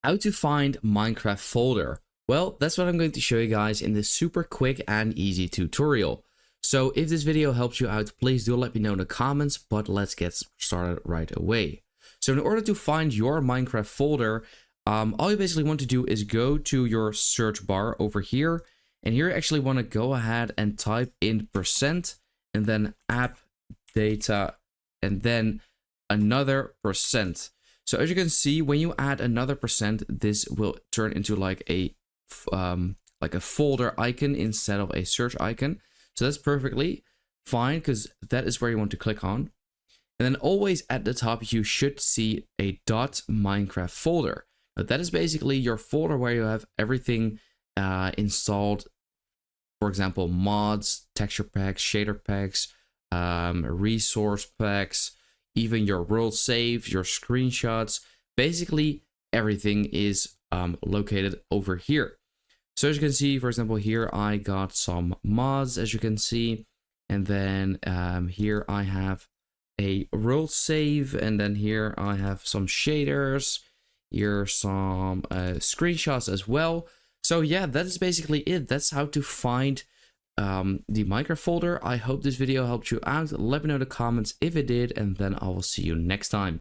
How to find Minecraft folder. Well, that's what I'm going to show you guys in this super quick and easy tutorial. So if this video helps you out, please do let me know in the comments, but let's get started right away. So in order to find your Minecraft folder, all you basically want to do is go to your search bar over here. And here you actually want to go ahead and type in % and then app data and then another %. So as you can see, when you add another %, this will turn into like a folder icon instead of a search icon. So that's perfectly fine because that is where you want to click on. And then always at the top, you should see a .minecraft folder. Now that is basically your folder where you have everything installed. For example, mods, texture packs, shader packs, resource packs, even your world saves, your screenshots. Basically, everything is located over here. So as you can see, for example, here I got some mods, as you can see. And then here I have a world save. And then here I have some shaders. Here some screenshots as well. So yeah, that is basically it. That's how to find the Minecraft folder. I hope this video helped you out. Let me know in the comments if it did, and then I will see you next time.